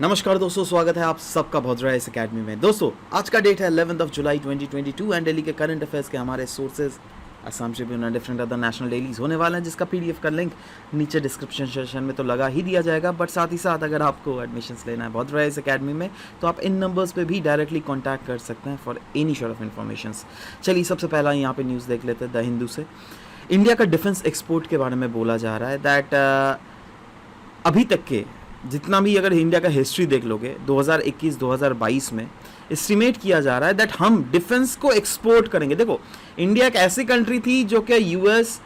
नमस्कार दोस्तों, स्वागत है आप सबका भद्रा इस अकेडमी में। दोस्तों आज का डेट है 11 जुलाई 2022 एंड डेली के करंट अफेयर्स के हमारे sources Assam Tribune and different other national dailies होने वाले हैं, जिसका पीडीएफ का लिंक नीचे डिस्क्रिप्शन सेक्शन में तो लगा ही दिया जाएगा। बट साथ ही साथ अगर आपको एडमिशन्स लेना है भद्रा इस अकेडमी में तो आप इन नंबर्स पे भी डायरेक्टली कॉन्टैक्ट कर सकते हैं for any sort of information. चलिए सबसे पहला यहाँ पे न्यूज़ देख लेते हैं द हिंदू से। इंडिया का डिफेंस एक्सपोर्ट के बारे में बोला जा रहा है दैट अभी तक के जितना भी अगर इंडिया का हिस्ट्री देख लोगे 2021-2022 में एस्टिमेट किया जा रहा है दैट हम डिफेंस को एक्सपोर्ट करेंगे। देखो इंडिया एक ऐसी कंट्री थी जो कि यूएस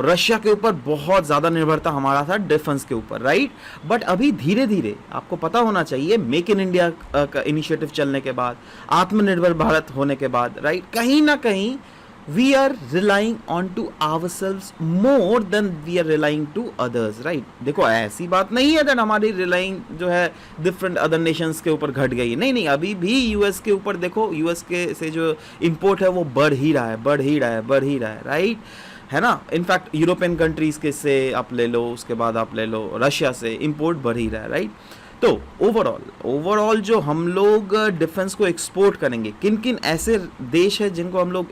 रशिया के ऊपर बहुत ज़्यादा निर्भरता हमारा था डिफेंस के ऊपर, राइट। बट अभी धीरे धीरे आपको पता होना चाहिए मेक इन इंडिया का इनिशिएटिव चलने के बाद, आत्मनिर्भर भारत होने के बाद, राइट, कहीं ना कहीं we are relying on to ourselves more than we are relying to others, right। देखो ऐसी बात नहीं है that हमारी relying जो है different other nations के ऊपर घट गई है, नहीं नहीं, अभी भी यूएस के ऊपर देखो, यूएस के से जो इंपोर्ट है वो बढ़ ही रहा है, राइट, है ना। इनफैक्ट यूरोपियन कंट्रीज के से आप ले लो, उसके बाद आप ले लो रशिया से इंपोर्ट बढ़ ही रहा है, राइट। तो ओवरऑल जो हम लोग डिफेंस को एक्सपोर्ट करेंगे, किन किन ऐसे देश है जिनको हम लोग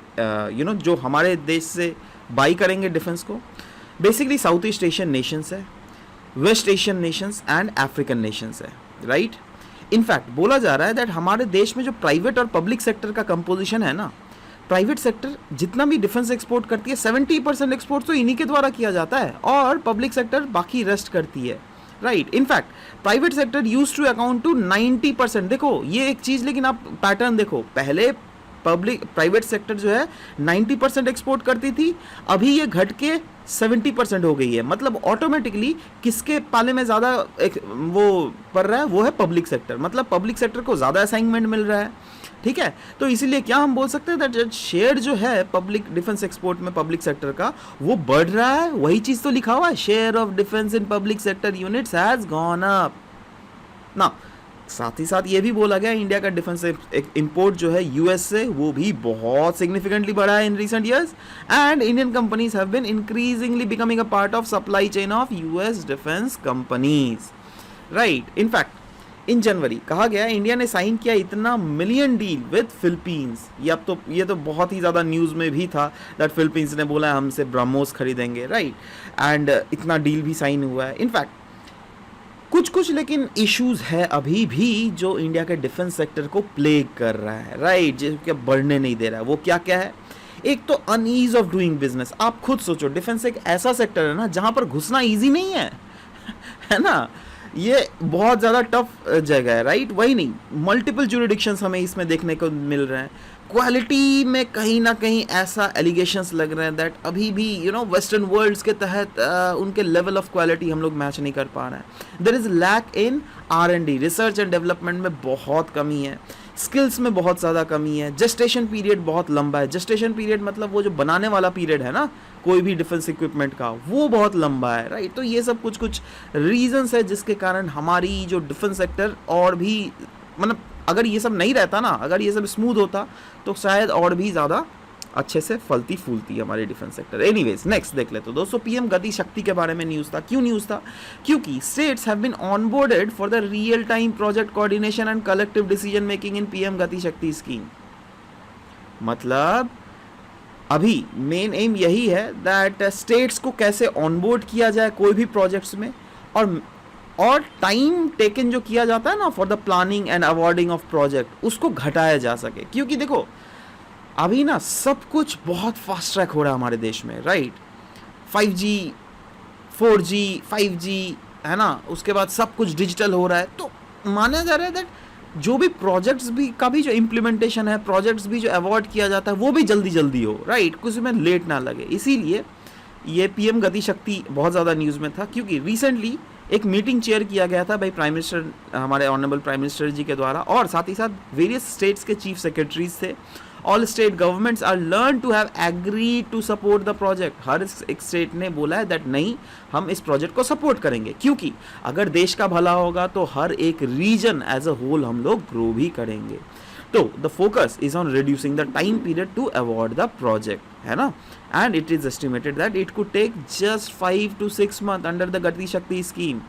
जो हमारे देश से बाई करेंगे डिफेंस को, basically South East Asian nations है, West Asian nations and African nations है, राइट। इनफैक्ट बोला जा रहा है दैट हमारे देश में जो प्राइवेट और पब्लिक सेक्टर का कंपोजिशन है ना, प्राइवेट सेक्टर जितना भी डिफेंस एक्सपोर्ट करती है 70% एक्सपोर्ट तो इन्हीं के द्वारा किया जाता है और पब्लिक सेक्टर बाकी रेस्ट करती है, right. In fact private sector use to account to 90%। देखो ये एक चीज, लेकिन आप पैटर्न देखो, पहले प्राइवेट सेक्टर जो है 90% एक्सपोर्ट करती थी, अभी ये घट के 70% हो गई है। मतलब ऑटोमेटिकली किसके पाले में ज़्यादा वो पड़ रहा है, वो है पब्लिक सेक्टर। मतलब पब्लिक सेक्टर को ज़्यादा असाइनमेंट मिल रहा है, ठीक है। तो इसीलिए क्या हम बोल सकते हैं दैट शेयर जो है पब्लिक डिफेंस एक्सपोर्ट में पब्लिक सेक्टर का वो बढ़ रहा है। वही चीज़ तो लिखा हुआ है, share of defence in public sector units has gone up ना। साथ ही साथ ये भी बोला गया इंडिया का डिफेंस इंपोर्ट जो है यूएस से वो भी बहुत सिग्निफिकेंटली बढ़ा है in recent years and Indian companies have been increasingly becoming a part of supply chain of US defence companies, right. In fact in January कहा गया इंडिया ने साइन किया इतना मिलियन डील विद फिलीपींस। ये तो बहुत ही ज़्यादा न्यूज़ में भी था दैट फिलीपींस ने बोला है हमसे ब्रह्मोस खरीदेंगे, राइट। एंड इतना डील भी साइन हुआ है। इनफैक्ट कुछ लेकिन इश्यूज है अभी भी जो इंडिया के डिफेंस सेक्टर को प्लेग कर रहा है, राइट, जो कि बढ़ने नहीं दे रहा है। वो क्या क्या है? एक तो अनईज ऑफ डूइंग बिजनेस। आप खुद सोचो, डिफेंस एक ऐसा सेक्टर है ना जहां पर घुसना ईजी नहीं है है ना, ये बहुत ज़्यादा टफ जगह है, राइट। वही नहीं, मल्टीपल ज्यूरिडिक्शंस हमें इसमें देखने को मिल रहे हैं। क्वालिटी में कहीं ना कहीं ऐसा एलिगेशंस लग रहे हैं दैट अभी भी वेस्टर्न वर्ल्ड्स के तहत उनके लेवल ऑफ क्वालिटी हम लोग मैच नहीं कर पा रहे हैं। There is lack in R&D, research and development में बहुत कमी है, स्किल्स में बहुत ज़्यादा कमी है, जेस्टेशन पीरियड बहुत लंबा है। जेस्टेशन पीरियड मतलब वो जो बनाने वाला पीरियड है ना कोई भी डिफेंस इक्विपमेंट का, वो बहुत लंबा है, राइट। तो ये सब कुछ रीजंस है जिसके कारण हमारी जो डिफेंस सेक्टर और भी, मतलब अगर ये सब नहीं रहता ना, अगर ये सब स्मूथ होता तो शायद और भी ज़्यादा अच्छे से फलती फूलती है हमारी डिफेंस सेक्टर। एनीवेज नेक्स्ट देख लेते हो दोस्तों, पीएम गति शक्ति के बारे में न्यूज़ था। क्यों न्यूज़ था? क्योंकि states have been onboarded for the real time project coordination and collective decision making in PM Gati Shakti scheme. मतलब अभी मेन एम यही है दैट स्टेट्स को कैसे ऑनबोर्ड किया जाए कोई भी प्रोजेक्ट्स में, और टाइम टेकन जो किया जाता है ना for the planning and awarding of project, उसको घटाया जा सके। क्योंकि देखो अभी ना सब कुछ बहुत फास्ट ट्रैक हो रहा है हमारे देश में, राइट। 5G 4G 5G है ना, उसके बाद सब कुछ डिजिटल हो रहा है। तो माना जा रहा है दैट जो भी प्रोजेक्ट्स भी का भी जो इम्प्लीमेंटेशन है, प्रोजेक्ट्स भी जो अवॉर्ड किया जाता है वो भी जल्दी जल्दी हो, राइट, कुछ में लेट ना लगे। इसीलिए ये पीएम गति शक्ति बहुत ज़्यादा न्यूज़ में था, क्योंकि रिसेंटली एक मीटिंग चेयर किया गया था भाई प्राइम मिनिस्टर, हमारे ऑनरेबल प्राइम मिनिस्टर जी के द्वारा, और साथ ही साथ वेरियस स्टेट्स के चीफ सेक्रेटरीज थे। All state governments are learn to have agree to support the project. हर एक स्टेट ने बोला है दैट नहीं, हम इस प्रोजेक्ट को सपोर्ट करेंगे, क्योंकि अगर देश का भला होगा तो हर एक रीजन एज अ होल हम लोग ग्रो भी करेंगे। तो the focus is on reducing the time period to award the project, है ना, and it is estimated that it could take just 5 to 6 months under the Gati Shakti scheme.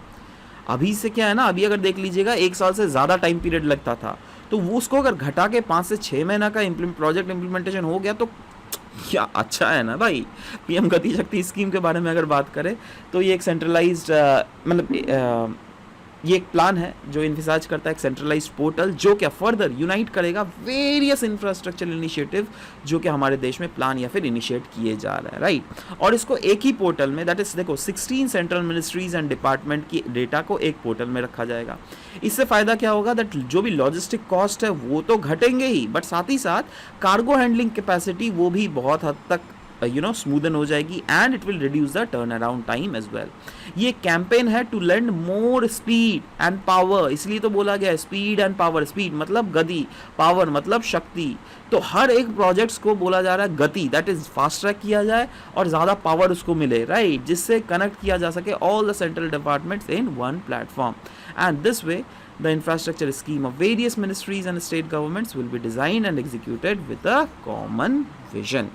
अभी से क्या है ना, अभी अगर देख लीजिएगा 1 साल से ज़्यादा टाइम पीरियड लगता था, तो वो उसको अगर घटा के 5 से 6 महीना का प्रोजेक्ट इम्प्लीमेंटेशन हो गया तो क्या अच्छा है ना भाई। पीएम गति शक्ति स्कीम के बारे में अगर बात करें तो ये एक सेंट्रलाइज्ड मतलब ये एक प्लान है जो इन्फिसाज करता है एक सेंट्रलाइज्ड पोर्टल जो क्या फर्दर यूनाइट करेगा वेरियस इंफ्रास्ट्रक्चर इनिशिएटिव जो कि हमारे देश में प्लान या फिर इनिशिएट किए जा रहे हैं, राइट। और इसको एक ही पोर्टल में, दैट इज देखो 16 सेंट्रल मिनिस्ट्रीज एंड डिपार्टमेंट की डेटा को एक पोर्टल में रखा जाएगा। इससे फ़ायदा क्या होगा, दैट जो भी लॉजिस्टिक कॉस्ट है वो तो घटेंगे ही, बट साथ ही साथ कार्गो हैंडलिंग कैपेसिटी वो भी बहुत हद तक स्मूदन हो जाएगी and it will reduce the turn around time as well. ये कैंपेन है to lend more speed and power, इसलिए तो बोला गया है स्पीड एंड पावर। स्पीड मतलब गति, पावर मतलब शक्ति। तो हर एक प्रोजेक्ट्स को बोला जा रहा है गति, दैट इज फास्ट ट्रैक किया जाए और ज़्यादा पावर उसको मिले, राइट, जिससे कनेक्ट किया जा सके all the central departments in one platform. And this way the infrastructure scheme of various ministries and state governments will be designed and executed with a common vision.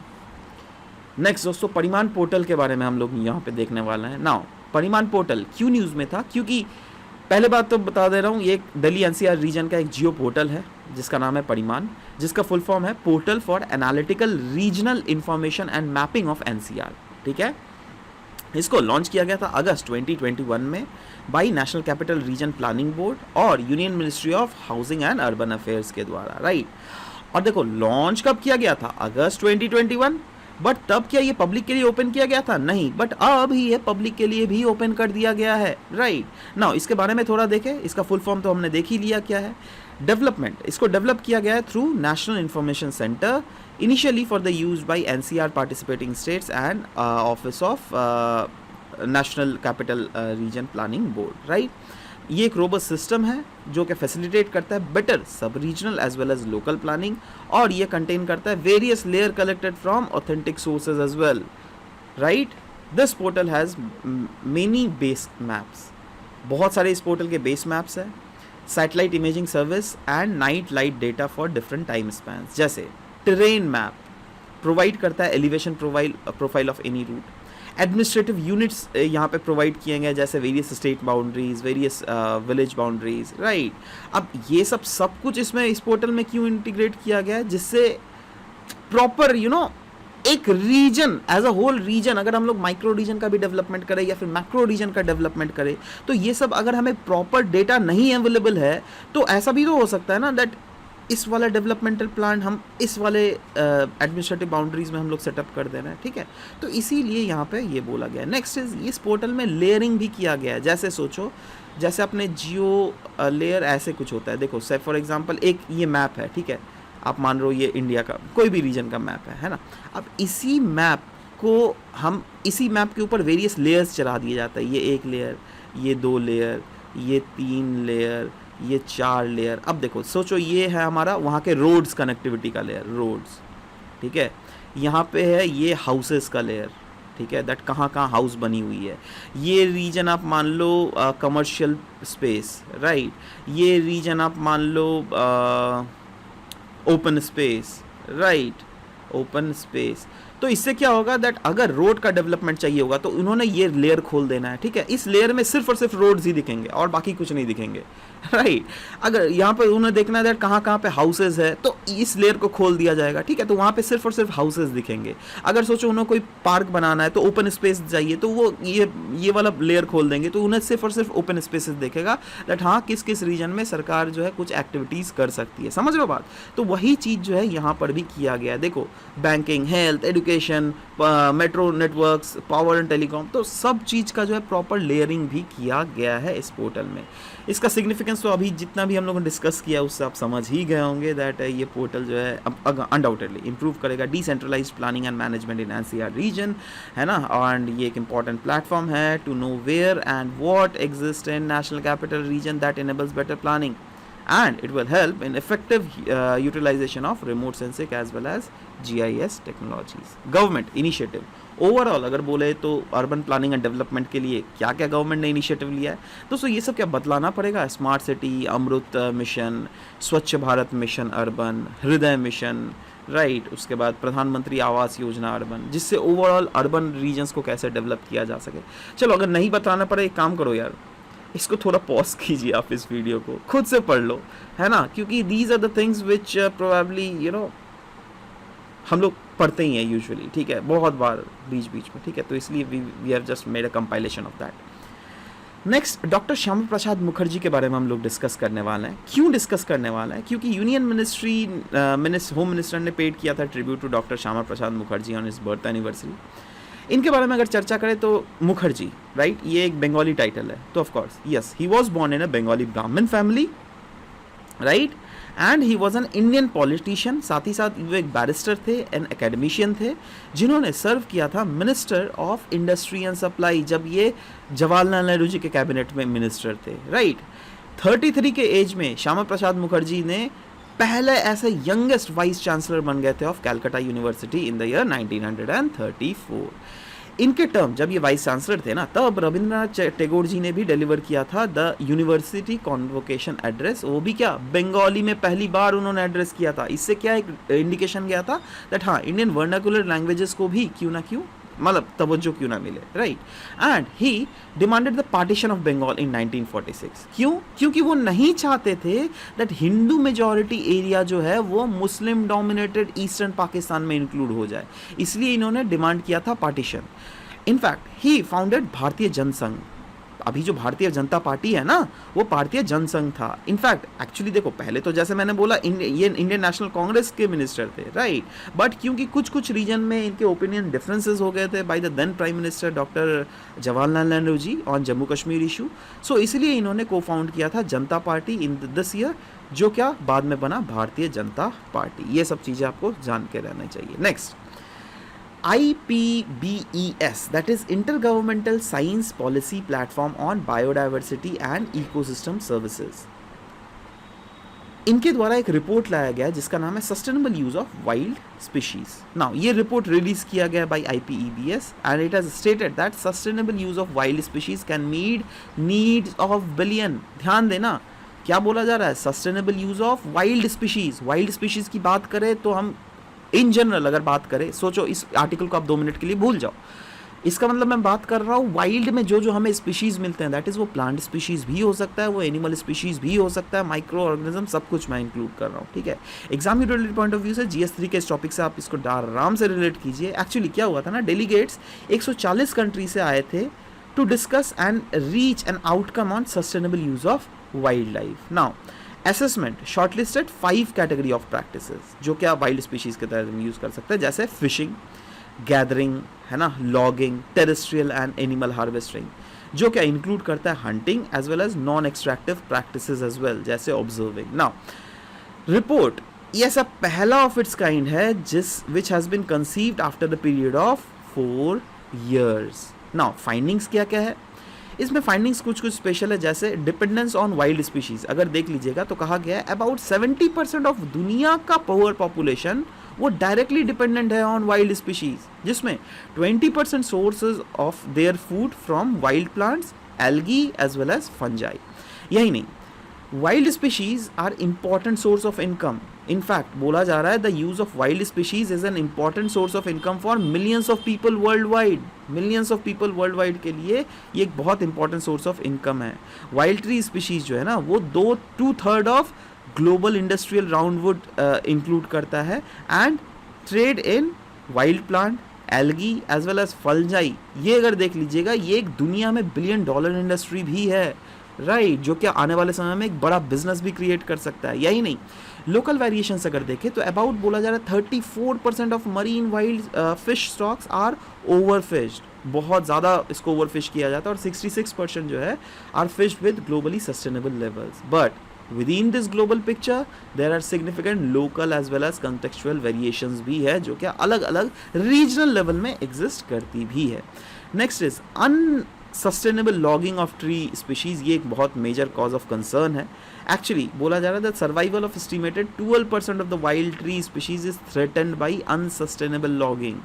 Next दोस्तों, परिमाण portal के बारे में हम लोग यहाँ पे देखने वाले हैं। नाउ परिमाण पोर्टल क्यों न्यूज़ में था, क्योंकि पहले बात तो बता दे रहा हूँ, ये एक दिल्ली एनसीआर रीजन का एक जियो पोर्टल है जिसका नाम है परिमाण, जिसका फुल फॉर्म है portal for analytical regional information and mapping of NCR, ठीक है। इसको लॉन्च किया गया था अगस्त 2021 में by national capital region planning board और union ministry of housing and urban affairs के द्वारा, राइट। और देखो लॉन्च कब किया गया था, अगस्त 2021, बट तब क्या ये पब्लिक के लिए ओपन किया गया था, नहीं, बट अब ही ये पब्लिक के लिए भी ओपन कर दिया गया है, राइट। नाउ इसके बारे में थोड़ा देखें, इसका फुल फॉर्म तो हमने देख ही लिया क्या है। डेवलपमेंट, इसको डेवलप किया गया है through national information centre, initially for the use by NCR participating states and office of national capital region planning board, right. ये एक रोबस्ट सिस्टम है जो कि फैसिलिटेट करता है better sub regional as well as local planning, और ये contain करता है various layer collected from authentic sources as well, right. This portal has many base maps, बहुत सारे इस पोर्टल के बेस मैप्स है, satellite imaging service and night light data for different time spans, जैसे टेरेन मैप प्रोवाइड करता है elevation profile of any route, administrative units यहाँ पे प्रोवाइड किए गए जैसे various state boundaries, various village boundaries, right. अब ये सब कुछ इसमें इस पोर्टल में क्यों इंटीग्रेट किया गया है, जिससे प्रॉपर एक region as a whole region, अगर हम लोग माइक्रो रीजन का भी डेवलपमेंट करें या फिर मैक्रो रीजन का डेवलपमेंट करें, तो ये सब अगर हमें प्रॉपर डेटा नहीं अवेलेबल है तो ऐसा भी तो हो सकता है ना दैट इस वाला डेवलपमेंटल प्लान हम इस वाले एडमिनिस्ट्रेटिव बाउंड्रीज में हम लोग सेटअप कर दे रहे हैं, ठीक है। तो इसीलिए यहाँ पे ये बोला गया है। नेक्स्ट इज इस पोर्टल में लेयरिंग भी किया गया है, जैसे सोचो जैसे अपने जियो लेयर ऐसे कुछ होता है, देखो से फॉर एग्जांपल एक ये मैप है, ठीक है, आप मान लो ये इंडिया का कोई भी रीजन का मैप है ना। अब इसी मैप को हम इसी मैप के ऊपर वेरियस लेयर्स चढ़ा दिए जाता है, ये 1 लेयर, ये 2 लेयर, ये 3 लेयर, ये 4 लेयर। अब देखो सोचो ये है हमारा वहाँ के रोड्स कनेक्टिविटी का लेयर, रोड्स, ठीक है। यहाँ पे है ये हाउसेस का लेयर, ठीक है, दैट कहाँ कहाँ हाउस बनी हुई है। ये रीजन आप मान लो कमर्शियल स्पेस, राइट। ये रीजन आप मान लो open space, right, open space. तो इससे क्या होगा दैट अगर रोड का डेवलपमेंट चाहिए होगा तो उन्होंने ये लेयर खोल देना है, ठीक है। इस लेयर में सिर्फ और सिर्फ रोड्स ही दिखेंगे और बाकी कुछ नहीं दिखेंगे, राइट। अगर यहाँ पे उन्हें देखना है दैट कहाँ कहाँ पे हाउसेज है तो इस लेयर को खोल दिया जाएगा, ठीक है, तो वहाँ पे सिर्फ और सिर्फ हाउसेज दिखेंगे। अगर सोचो उन्हें कोई पार्क बनाना है तो ओपन स्पेस चाहिए तो वो ये वाला लेयर खोल देंगे तो उन्हें सिर्फ और सिर्फ ओपन स्पेसेस देखेगा दैट हाँ किस किस रीजन में सरकार जो है कुछ एक्टिविटीज़ कर सकती है, समझ रहे हो बात। तो वही चीज़ जो है यहाँ पर भी किया गया है। देखो banking, health, education, metro networks, power and telecom, तो सब चीज़ का जो है प्रॉपर लेयरिंग भी किया गया है इस पोर्टल में। इसका सिग्निफिकेंस तो अभी जितना भी हम लोगों ने डिस्कस किया उससे आप समझ ही गए होंगे दैट ये पोर्टल जो है अनडाउटेडली इंप्रूव करेगा decentralised planning and management in NCR region, है ना। एंड ये एक इंपॉर्टेंट प्लेटफॉर्म है to know where and what exist in national capital region that enables better planning and it will help in effective utilization of remote sensing as well as GIS technologies. Government initiative overall अगर बोले तो urban planning and development के लिए क्या क्या government ने initiative लिया है दोस्तों, ये सब क्या बतलाना पड़ेगा। स्मार्ट सिटी, अमृत मिशन, स्वच्छ भारत मिशन अर्बन, हृदय मिशन, राइट। उसके बाद प्रधानमंत्री आवास योजना अर्बन, जिससे ओवरऑल अर्बन रीजन्स को कैसे डेवलप किया जा सके। चलो अगर नहीं बताना पड़े एक काम करो यार, इसको थोड़ा पॉज कीजिए, आप इस वीडियो को खुद से पढ़ लो, है ना, क्योंकि these are the things which probably you know हम लोग पढ़ते ही हैं यूजुअली, ठीक है, बहुत बार बीच बीच में, ठीक है, तो इसलिए we have just made a compilation of that. Next, doctor Shyama Prasad Mukherjee के बारे में हम लोग डिस्कस करने वाले हैं। क्यों डिस्कस करने वाले हैं? क्योंकि यूनियन मिनिस्ट्री होम मिनिस्टर ने पेड किया था tribute to doctor Shyama Prasad Mukherjee on his birth anniversary. इनके बारे में अगर चर्चा करें तो मुखर्जी, राइट, ये एक बंगाली टाइटल है, तो of course yes, he was born in a Bengali Brahmin family, right, and he was an Indian politician. साथ ही साथ वो एक बैरिस्टर थे, एन एकेडमिशियन थे, जिन्होंने सर्व किया था minister of industry and supply, जब ये जवाहरलाल नेहरू जी के कैबिनेट में मिनिस्टर थे, राइट। 33 के एज में श्यामा प्रसाद मुखर्जी ने पहले ऐसे यंगेस्ट वाइस चांसलर बन गए थे of Calcutta university in the year 1934। इनके टर्म जब ये वाइस चांसलर थे ना, तब रविंद्रनाथ टैगोर जी ने भी डिलीवर किया था द यूनिवर्सिटी कॉन्वोकेशन एड्रेस, वो भी क्या, बंगाली में पहली बार उन्होंने एड्रेस किया था। इससे क्या एक इंडिकेशन गया था दैट हाँ, इंडियन वर्नाकुलर लैंग्वेजेस को भी क्यों ना क्यों, मतलब तवज्जो क्यों ना मिले, right. And he demanded the partition of Bengal in 1946। क्यों? क्योंकि वो नहीं चाहते थे दैट हिंदू मेजॉरिटी एरिया जो है वो मुस्लिम डोमिनेटेड ईस्टर्न पाकिस्तान में इंक्लूड हो जाए, इसलिए इन्होंने डिमांड किया था पार्टीशन। इनफैक्ट ही फाउंडेड भारतीय जनसंघ। अभी जो भारतीय जनता पार्टी है ना, वो भारतीय जनसंघ था। इनफैक्ट एक्चुअली देखो, पहले तो जैसे मैंने बोला ये इंडियन नेशनल कांग्रेस के मिनिस्टर थे, राइट, बट क्योंकि कुछ रीजन में इनके ओपिनियन डिफरेंसेस हो गए थे by the then prime minister doctor Jawaharlal Nehru ji on Jammu Kashmir issue, so इसलिए इन्होंने को फाउंड किया था जनता पार्टी इन दिस ईयर, जो क्या बाद में बना भारतीय जनता पार्टी। ये सब चीज़ें आपको जान के रहना चाहिए। Next, IPBES, that is Intergovernmental Science Policy Platform on Biodiversity and Ecosystem Services। इनके द्वारा एक रिपोर्ट लाया गया जिसका नाम है sustainable use of wild species. Now ये रिपोर्ट रिलीज किया गया by IPEBS and it has stated that sustainable use of wild species can meet needs of billion. ध्यान देना, क्या बोला जा रहा है? Sustainable use of wild species. Wild species की बात करें तो हम इन जनरल अगर बात करें, सोचो इस आर्टिकल को आप 2 मिनट के लिए भूल जाओ, इसका मतलब मैं बात कर रहा हूँ वाइल्ड में जो हमें स्पीशीज मिलते हैं, दैट इज वो प्लांट स्पीशीज भी हो सकता है, वो एनिमल स्पीशीज भी हो सकता है, माइक्रो ऑर्गेनिज्म, सब कुछ मैं इंक्लूड कर रहा हूँ, ठीक है। Exam utility point of view से GS3 के इस टॉपिक से आप इसको आराम से रिलेट कीजिए। एक्चुअली क्या हुआ था ना, डेलीगेट्स 140 कंट्री से आए थे to discuss and reach an outcome on sustainable use of wild life. Now assessment shortlisted 5 category of practices जो क्या वाइल्ड स्पीशीज के तहत हम यूज कर सकते हैं, जैसे फिशिंग, गैदरिंग, है ना, logging, terrestrial and animal harvesting, जो क्या इंक्लूड करता है hunting as well as non extractive practices as well, जैसे ऑब्जर्विंग। नाउ रिपोर्ट ये सब पहला ऑफ इट्स काइंड है which has been conceived after the period of 4 years। Now findings क्या क्या है इसमें? फाइंडिंग्स कुछ स्पेशल है, जैसे डिपेंडेंस ऑन वाइल्ड स्पीशीज। अगर देख लीजिएगा तो कहा गया है अबाउट 70% ऑफ दुनिया का पुअर पॉपुलेशन वो डायरेक्टली डिपेंडेंट है ऑन वाइल्ड स्पीशीज, जिसमें 20% sources of their food from wild plants, algae as well as fungi. यही नहीं, wild species are important source of income. In fact बोला जा रहा है the use of wild species is an important source of income for millions of people world wide. Millions of people world wide के लिए ये एक बहुत इंपॉर्टेंट सोर्स ऑफ इनकम है। वाइल्ड ट्री स्पीशीज जो है ना, वो 2/3 of global industrial roundwood include करता है and trade in wild plant, algae as well as fungi. ये अगर देख लीजिएगा, ये एक दुनिया में $1 बिलियन इंडस्ट्री भी है, राइट, जो कि आने वाले समय में एक बड़ा बिजनेस भी क्रिएट कर सकता है। यही नहीं, लोकल वेरिएशंस अगर देखें तो अबाउट बोला जा रहा है 34% of marine wild fish stocks are overfished. बहुत ज़्यादा इसको ओवरफिश किया जाता है और 66% जो है are fished with globally sustainable levels. But within this global picture there are significant local as well as contextual variations भी है, जो क्या अलग अलग रीजनल लेवल में एग्जिस्ट करती भी है। Next is unsustainable logging off tree species. ये एक बहुत मेजर कॉज ऑफ कंसर्न है। एक्चुअली बोला जा रहा है that survival of estimated 12% of the wild tree species is threatened by unsustainable logging.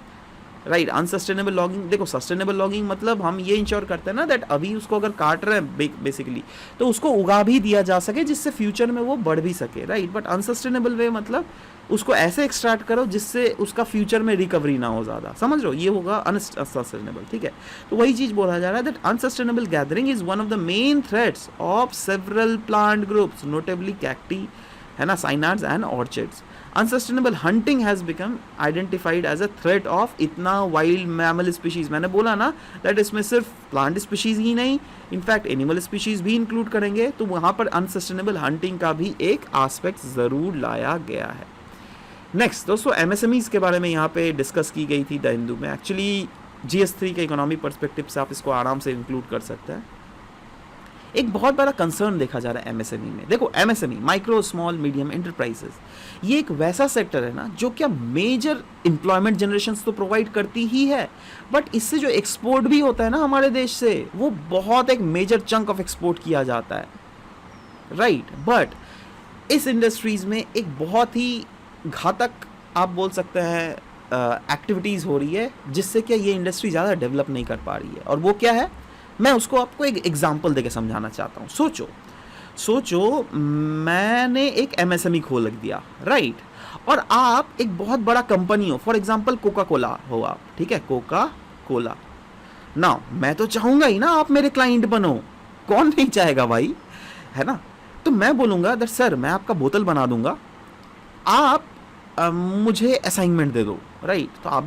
Right. Unsustainable logging, देखो सस्टेनेबल लॉगिंग मतलब हम ये इंश्योर करते हैं ना दैट अभी उसको अगर काट रहे हैं बेसिकली तो उसको उगा भी दिया जा सके जिससे फ्यूचर में वो बढ़ भी सके, राइट। बट अनसस्टेनेबल वे मतलब उसको ऐसे एक्सट्रैक्ट करो जिससे उसका फ्यूचर में रिकवरी ना हो ज़्यादा, समझ रहे हो, ये होगा अनसस्टेनेबल, ठीक है। तो वही चीज़ बोला जा रहा है that unsustainable gathering is one of the main threats of several plant groups notably cacti, है ना, cycads and orchids. Unsustainable hunting has become identified as a threat of इतना वाइल्ड मैमल स्पीशीज़। मैंने बोला ना दैट इसमें सिर्फ plant species ही नहीं, in fact animal species भी इंक्लूड करेंगे, तो वहाँ पर अनसस्टेनेबल हंटिंग का भी एक आस्पेक्ट ज़रूर लाया गया है। नेक्स्ट दोस्तों, एमएसएमईज़ के बारे में यहाँ पे डिस्कस की गई थी द हिंदू में। एक्चुअली GS3 के इकोनॉमी पर्सपेक्टिव से आप इसको आराम से इंक्लूड कर सकते हैं। एक बहुत बड़ा कंसर्न देखा जा रहा है एमएसएमई में। देखो MSME, micro small medium enterprises, ये एक वैसा सेक्टर है ना जो क्या मेजर एम्प्लॉयमेंट जनरेशन तो प्रोवाइड करती ही है, बट इससे जो एक्सपोर्ट भी होता है ना हमारे देश से, वो बहुत एक मेजर चंक ऑफ एक्सपोर्ट किया जाता है, राइट। बट इस इंडस्ट्रीज में एक बहुत ही घातक आप बोल सकते हैं एक्टिविटीज़ हो रही है जिससे क्या ये इंडस्ट्री ज़्यादा डेवलप नहीं कर पा रही है। और वो क्या है, मैं उसको आपको एक एग्जांपल देके समझाना चाहता हूँ। सोचो मैंने एक एमएसएमई खोल दिया, राइट, और आप एक बहुत बड़ा कंपनी हो, फॉर एग्जांपल कोका कोला हो आप, ठीक है, कोका कोला ना। मैं तो चाहूँगा ही ना आप मेरे क्लाइंट बनो, कौन नहीं चाहेगा भाई, है ना। तो मैं बोलूँगा दैट सर मैं आपका बोतल बना दूंगा, आप मुझे असाइनमेंट दे दो, राइट। तो आप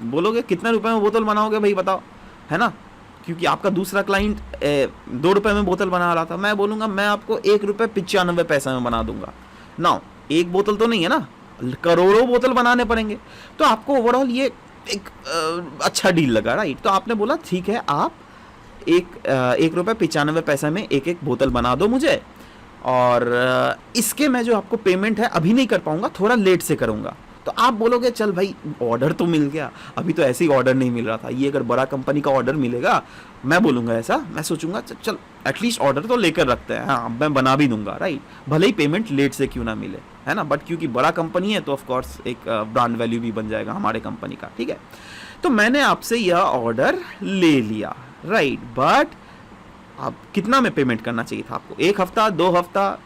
बोलोगे कितने रुपए में बोतल बनाओगे भाई बताओ, है ना, क्योंकि आपका दूसरा क्लाइंट 2 रुपये में बोतल बना रहा था। मैं बोलूँगा मैं आपको 1 रुपये 95 पैसे में बना दूंगा ना। एक बोतल तो नहीं है ना, करोड़ों बोतल बनाने पड़ेंगे, तो आपको ओवरऑल ये एक अच्छा डील लगा, राइट। तो आपने बोला ठीक है, आप 1 रुपये 95 पैसे में एक बोतल बना दो मुझे, और इसके मैं जो आपको पेमेंट है अभी नहीं कर पाऊंगा, थोड़ा लेट से करूंगा। तो आप बोलोगे चल भाई ऑर्डर तो मिल गया, अभी तो ऐसे ही ऑर्डर नहीं मिल रहा था, ये अगर बड़ा कंपनी का ऑर्डर मिलेगा, मैं बोलूँगा ऐसा, मैं सोचूंगा चल एटलीस्ट ऑर्डर तो लेकर रखते हैं, हाँ मैं बना भी दूंगा, राइट, भले ही पेमेंट लेट से क्यों ना मिले, है ना। बट क्योंकि बड़ा कंपनी है तो ऑफकोर्स एक ब्रांड वैल्यू भी बन जाएगा हमारे कंपनी का, ठीक है। तो मैंने आपसे यह ऑर्डर ले लिया, राइट, बट अब कितना में पेमेंट करना चाहिए था आपको, 1 हफ्ता 2 हफ्ता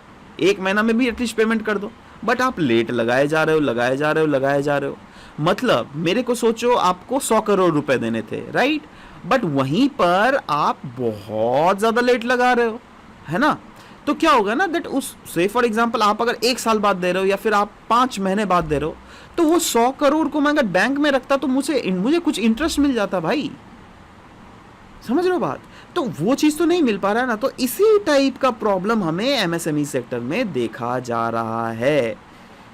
1 महीना में भी एटलीस्ट पेमेंट कर दो, बट आप लेट लगाए जा रहे हो। मतलब मेरे को सोचो आपको 100 करोड़ रुपए देने थे, राइट, बट वहीं पर आप बहुत ज्यादा लेट लगा रहे हो, है ना। तो क्या होगा ना दैट उस से फॉर एग्जांपल आप अगर 1 साल बाद दे रहे हो या फिर आप 5 महीने बाद दे रहे हो, तो वो 100 करोड़ को मैं अगर बैंक में रखता तो मुझे कुछ इंटरेस्ट मिल जाता भाई, समझ रहे हो बात। तो वो चीज़ तो नहीं मिल पा रहा है ना। तो इसी टाइप का प्रॉब्लम हमें एमएसएमई सेक्टर में देखा जा रहा है,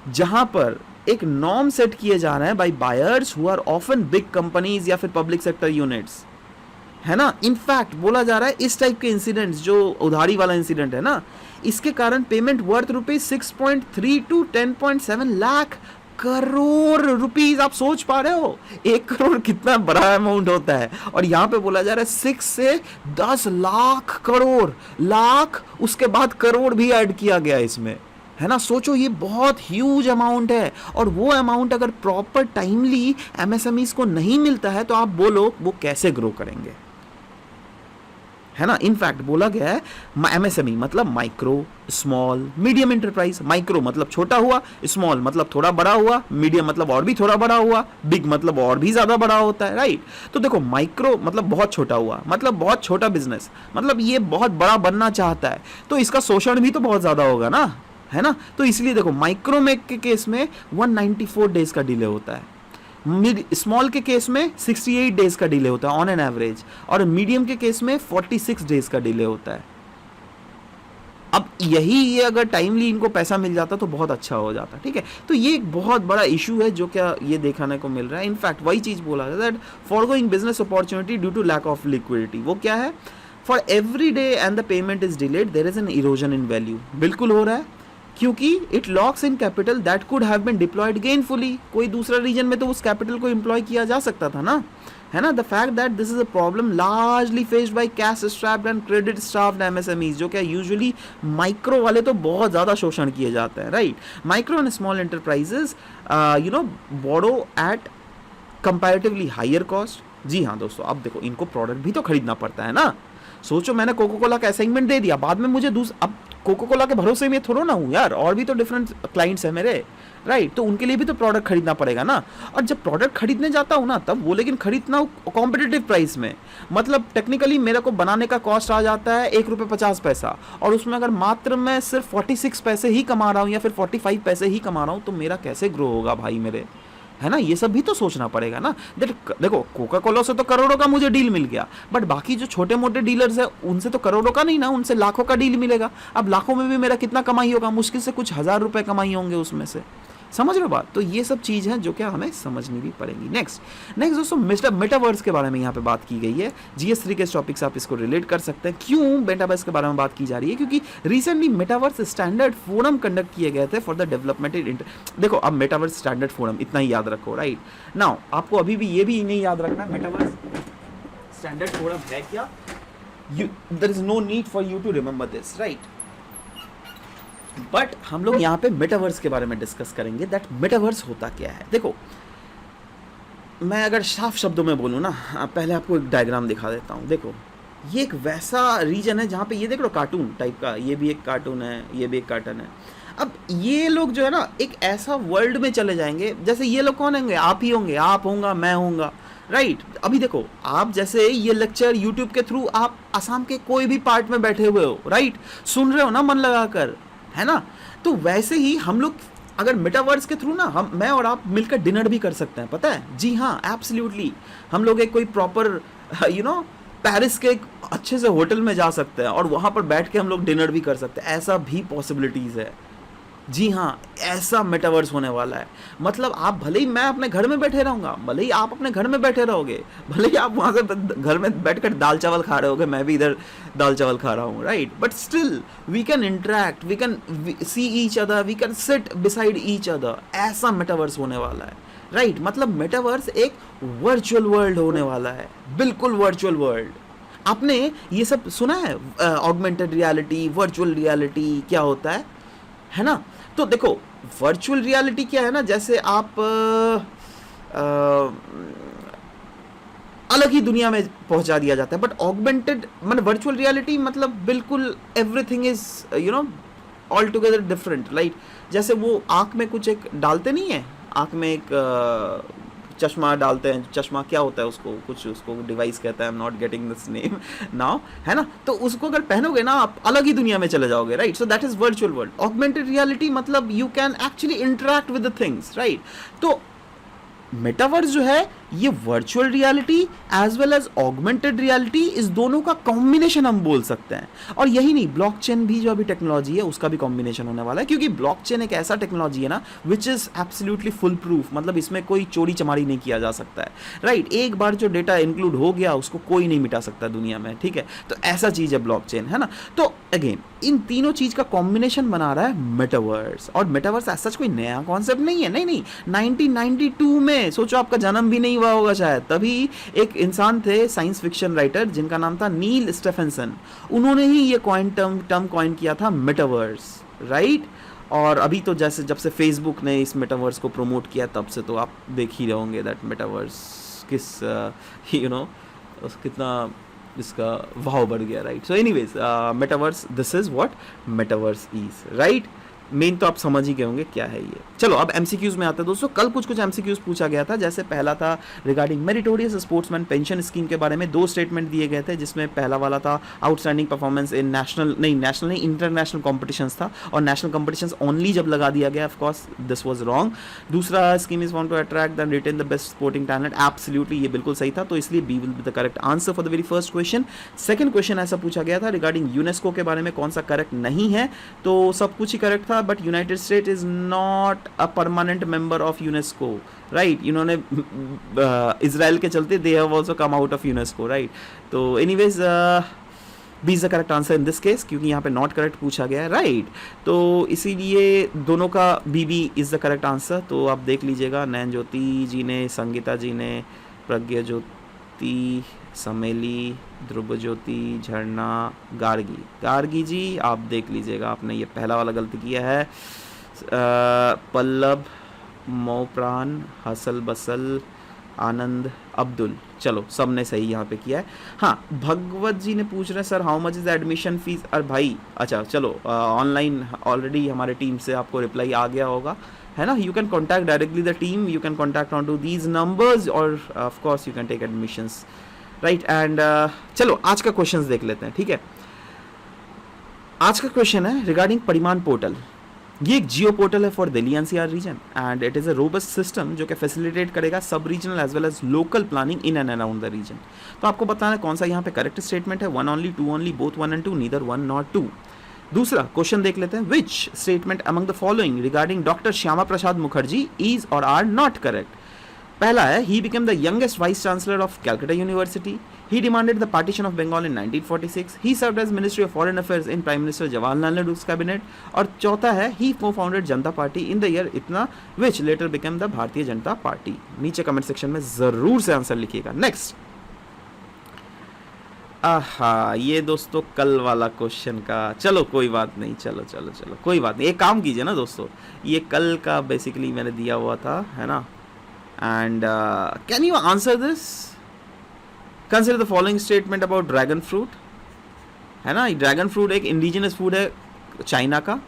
जहां पर एक नॉर्म सेट किए जा रहे हैं by buyers who are often big companies या फिर पब्लिक सेक्टर यूनिट्स, है ना। इनफैक्ट बोला जा रहा है इस टाइप के इंसिडेंट्स, जो उधारी वाला इंसिडेंट है ना, इसके कारण payment worth ₹6.3 to 10.7 lakh crore rupees. आप सोच पा रहे हो 1 करोड़ कितना बड़ा अमाउंट होता है, और यहाँ पे बोला जा रहा है 6 से 10 लाख करोड़, लाख उसके बाद करोड़ भी ऐड किया गया इसमें, है ना। सोचो ये बहुत ह्यूज अमाउंट है, और वो अमाउंट अगर प्रॉपर टाइमली एमएसएमईज को नहीं मिलता है तो आप बोलो वो कैसे ग्रो करेंगे, है ना। इनफैक्ट बोला गया है एमएसएमई मतलब micro small medium enterprise. Micro मतलब छोटा हुआ, स्मॉल मतलब थोड़ा बड़ा हुआ, मीडियम मतलब और भी थोड़ा बड़ा हुआ, बिग मतलब और भी ज्यादा बड़ा होता है, राइट। तो देखो माइक्रो मतलब बहुत छोटा हुआ, मतलब बहुत छोटा बिजनेस, मतलब ये बहुत बड़ा बनना चाहता है, तो इसका शोषण भी तो बहुत ज्यादा होगा ना, है ना। तो इसलिए देखो माइक्रो में के केस में 194 डेज का डिले होता है, स्मॉल के केस में 68 डेज का डिले होता है ऑन एन एवरेज, और मीडियम के केस में 46 डेज का डिले होता है। अब ये अगर टाइमली इनको पैसा मिल जाता तो बहुत अच्छा हो जाता, ठीक है। तो ये एक बहुत बड़ा इशू है जो क्या ये देखने को मिल रहा है। इनफैक्ट वही चीज बोला है that forgoing business opportunity due to lack of liquidity. वो क्या है, for every day and the payment is delayed there is an erosion in value. बिल्कुल हो रहा है, क्योंकि it locks in capital that could have been deployed gainfully. कोई दूसरा रीजन में तो उस कैपिटल को एम्प्लॉय किया जा सकता था ना, है ना। The fact that this is a problem largely faced by cash strapped and credit staffed MSMEs, जो क्या यूजुअली माइक्रो वाले तो बहुत ज़्यादा शोषण किए जाते हैं, right. Micro and small enterprises borrow at comparatively higher cost. जी हाँ दोस्तों, अब देखो इनको प्रोडक्ट भी तो खरीदना पड़ता है ना। सोचो मैंने कोको कोला का असाइनमेंट दे दिया, बाद में मुझे अब कोको कोला के भरोसे में थोड़ा ना हूँ यार, और भी तो डिफरेंट क्लाइंट्स हैं मेरे, राइट। तो उनके लिए भी तो प्रोडक्ट खरीदना पड़ेगा ना। और जब प्रोडक्ट खरीदने जाता हूँ ना तब वो, लेकिन खरीदना कॉम्पिटिटिव प्राइस में, मतलब टेक्निकली मेरे को बनाने का कॉस्ट आ जाता है 1 रुपये 50 पैसा, और उसमें अगर मात्र मैं सिर्फ 46 पैसे ही कमा रहा हूँ या फिर 45 पैसे ही कमा रहा हूँ, तो मेरा कैसे ग्रो होगा भाई मेरे, है ना। ये सब भी तो सोचना पड़ेगा ना। देखो कोका कोला से तो करोड़ों का मुझे डील मिल गया, बट बाकी जो छोटे मोटे डीलर्स हैं उनसे तो करोड़ों का नहीं ना, उनसे लाखों का डील मिलेगा। अब लाखों में भी मेरा कितना कमाई होगा, मुश्किल से कुछ 1000 रुपए कमाई होंगे उसमें से, समझ रहे हो बात। तो ये सब चीज़ है जो क्या हमें समझनी भी पड़ेगी। नेक्स्ट दोस्तों, मेटावर्स के बारे में यहाँ पे बात की गई है। GS3 के टॉपिक से आप इसको रिलेट कर सकते हैं। क्यों मेटावर्स के बारे में बात की जा रही है, क्योंकि recently metaverse standard forum conduct किए गए थे फॉर द डेवलपमेंट। देखो अब मेटावर्स स्टैंडर्ड फोरम इतना ही याद रखो, राइट नाउ। आपको अभी भी ये भी नहीं याद रखना मेटावर्स स्टैंडर्ड फोरम है क्या, there is no need for you to remember this, right. But हम लोग यहाँ पे मेटावर्स के बारे में डिस्कस करेंगे, दैट मेटावर्स होता क्या है। देखो मैं अगर साफ शब्दों में बोलूँ ना, पहले आपको एक डायग्राम दिखा देता हूँ। देखो ये एक वैसा रीजन है जहाँ पे ये देख लो कार्टून टाइप का, ये भी एक कार्टून है, ये भी एक कार्टून है। अब ये लोग जो है ना एक ऐसा वर्ल्ड में चले जाएंगे, जैसे ये लोग कौन होंगे, आप ही होंगे, आप होंगे, मैं होऊंगा, राइट। अभी देखो आप जैसे ये लेक्चर यूट्यूब के थ्रू आप आसाम के कोई भी पार्ट में बैठे हुए हो, राइट, सुन रहे हो ना मन लगाकर, है ना। तो वैसे ही हम लोग अगर मेटावर्स के थ्रू ना मैं और आप मिलकर डिनर भी कर सकते हैं, पता है। जी हाँ एब्सोल्युटली, हम लोग एक कोई प्रॉपर पेरिस के एक अच्छे से होटल में जा सकते हैं और वहाँ पर बैठ के हम लोग डिनर भी कर सकते हैं, ऐसा भी पॉसिबिलिटीज़ है। जी हाँ ऐसा मेटावर्स होने वाला है। मतलब आप भले ही मैं अपने घर में बैठे रहूँगा, भले ही आप अपने घर में बैठे रहोगे, भले ही आप वहाँ से घर में बैठकर दाल चावल खा रहे होगे, मैं भी इधर दाल चावल खा रहा हूँ, right. But still we can interact, we can see each other, we can sit beside each other. ऐसा मेटावर्स होने वाला है, राइट। मतलब मेटावर्स एक वर्चुअल वर्ल्ड होने वाला है, बिल्कुल वर्चुअल वर्ल्ड। आपने ये सब सुना है, ऑगमेंटेड रियलिटी, वर्चुअल रियलिटी क्या होता है ना। तो देखो वर्चुअल रियलिटी क्या है ना, जैसे आप अलग ही दुनिया में पहुंचा दिया जाता है। बट ऑगमेंटेड मतलब वर्चुअल रियलिटी मतलब बिल्कुल everything is all together different, right. जैसे वो आँख में कुछ एक डालते नहीं है, आँख में एक चश्मा डालते हैं, चश्मा क्या होता है उसको, कुछ उसको डिवाइस कहता है, I am not getting this name now, है ना। तो उसको अगर पहनोगे ना आप अलग ही दुनिया में चले जाओगे, right. So that is virtual world. Augmented reality मतलब you can actually interact with the things, right. तो मेटावर्स जो है ये virtual reality as well as augmented reality, इस दोनों का कॉम्बिनेशन हम बोल सकते हैं। और यही नहीं, ब्लॉकचेन भी जो अभी टेक्नोलॉजी है उसका भी कॉम्बिनेशन होने वाला है, क्योंकि ब्लॉकचेन एक ऐसा टेक्नोलॉजी है ना which is absolutely full proof, मतलब इसमें कोई चोरी चमारी नहीं किया जा सकता है, राइट। एक बार जो डेटा इंक्लूड हो गया उसको कोई नहीं मिटा सकता दुनिया में, ठीक है। तो ऐसा चीज है ब्लॉकचेन, है ना। तो अगेन इन तीनों चीज का कॉम्बिनेशन बना रहा है मेटावर्स। और मेटावर्स ऐसा कोई नया कॉन्सेप्ट नहीं है, नहीं 1992 में, सोचो आपका जन्म भी नहीं हुआ होगा शायद, तभी एक इंसान थे साइंस फिक्शन राइटर जिनका नाम था नील स्टेफेंसन, उन्होंने ही ये टर्म कॉइन किया था मेटावर्स, राइट। और अभी तो जैसे जब से फेसबुक ने इस मेटावर्स को प्रमोट किया तब से तो आप देख ही रहे होंगे दैट मेटावर्स किस कितना इसका भाव बढ़ गया, right. So anyways metaverse, this is what metaverse is, right. Main तो आप समझ ही गए होंगे क्या है ये। चलो अब एमसीक्यूज में आते हैं दोस्तों। कल कुछ एमसीक्यूज पूछा गया था, जैसे पहला था regarding meritorious sportsman pension scheme के बारे में। 2 स्टेटमेंट दिए गए थे, जिसमें पहला वाला था आउटस्टैंडिंग परफॉर्मेंस इन नेशनल नहीं इंटरनेशनल कॉम्पिटिशंस था, और नेशनल कॉम्पिटिशंस ओनली जब लगा दिया गया, of course this was wrong. दूसरा scheme is want to attract and retain the best sporting talent, absolutely ये बिल्कुल सही था, तो इसलिए B will be the correct answer for the very first question. Second question ऐसा पूछा गया था रिगार्डिंग यूनेस्को के बारे में, कौन सा करेक्ट नहीं है, तो सब कुछ ही करेक्ट था, but United state is not a permanent member of UNESCO, right। इन्होंने इजराइल के चलते they have also come out of UNESCO, right। तो anyways B is the correct answer in this case, क्योंकि यहाँ पे नॉट करेक्ट पूछा गया है, राइट। तो इसीलिए दोनों का B is the correct answer. तो आप देख लीजिएगा, नैन ज्योति जी ने, संगीता जी ने, प्रज्ञा ज्योति, समेली, ध्रुव ज्योति, झरना, गार्गी जी आप देख लीजिएगा, आपने ये पहला वाला गलती किया है। पल्लव, मोप्रान, हसल बसल, आनंद अब्दुल, चलो सब ने सही यहाँ पे किया है। हाँ, भगवत जी ने पूछ रहे हैं sir how much is admission fees. अरे भाई अच्छा चलो, ऑनलाइन ऑलरेडी हमारे टीम से आपको रिप्लाई आ गया होगा, है ना। You can contact directly the team, you can contact on to these numbers और of course you can take admissions, right. And चलो आज का क्वेश्चन देख लेते हैं, ठीक है। आज का क्वेश्चन है रिगार्डिंग परिमाण पोर्टल। ये एक जियो पोर्टल है for Delhi NCR region and it is a robust system जो कि फैसिलिटेट करेगा sub regional as well as local planning in and around the region. तो आपको बताना है कौन सा यहाँ पे करेक्ट स्टेटमेंट है, 1 only, 2 only, both 1 and 2, neither 1 nor 2। दूसरा क्वेश्चन देख लेते हैं, which statement among the following regarding doctor Shyama Prasad Mukherjee is और आर नॉट करेक्ट। पहला है he became the youngest vice chancellor of Calcutta university, he demanded the partition of Bengal in 1946, he served as Ministry of Foreign Affairs in Prime Minister Jawaharlal Nehru's cabinet, और चौथा है he co-founded Janata party in the year इतना which later became the Bharatiya Janata party. नीचे comment section में जरूर से answer लिखिएगा। Next, आहा ये दोस्तों कल वाला क्वेश्चन का, चलो कोई बात नहीं, चलो चलो चलो कोई बात नहीं, एक काम कीजिए ना दोस्तों, ये कल का बेसिकली मैंने दिया हुआ था, है ना। And can you answer this, consider the following statement about dragon fruit, है ना। ड्रैगन फ्रूट एक इंडिजिनस फूड है चाइना का,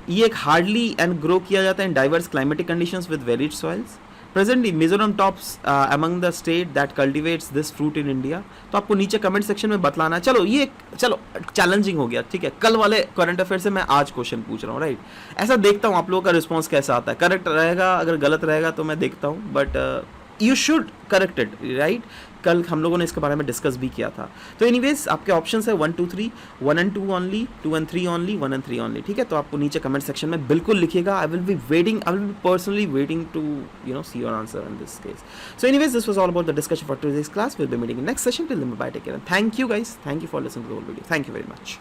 ये एक हार्डली एंड ग्रो किया जाता है in diverse climatic conditions with varied soils. Presently Mizoram tops among the state that cultivates this fruit in India. तो आपको नीचे कमेंट सेक्शन में बतलाना है। चलो ये चलो चैलेंजिंग हो गया, ठीक है। कल वाले करंट अफेयर से मैं आज क्वेश्चन पूछ रहा हूँ, राइट। ऐसा देखता हूँ आप लोगों का रिस्पॉन्स कैसा आता है, करेक्ट रहेगा, अगर गलत रहेगा तो मैं देखता हूँ, but you should correct it, right. कल हम लोगों ने इसके बारे में डिस्कस भी किया था। तो एनीवेज आपके ऑप्शंस है 1 2 3, 1 and 2 only, 2 and 3 only, 1 and 3 only, ठीक है। तो आपको नीचे कमेंट सेक्शन में बिल्कुल लिखिएगा। I will be personally waiting to see your answer in this case. So anyways this was all about the discussion for today's class. Will be meeting in next session. Till then bye, take care, thank you guys, thank you for listening to the whole video, thank you very much.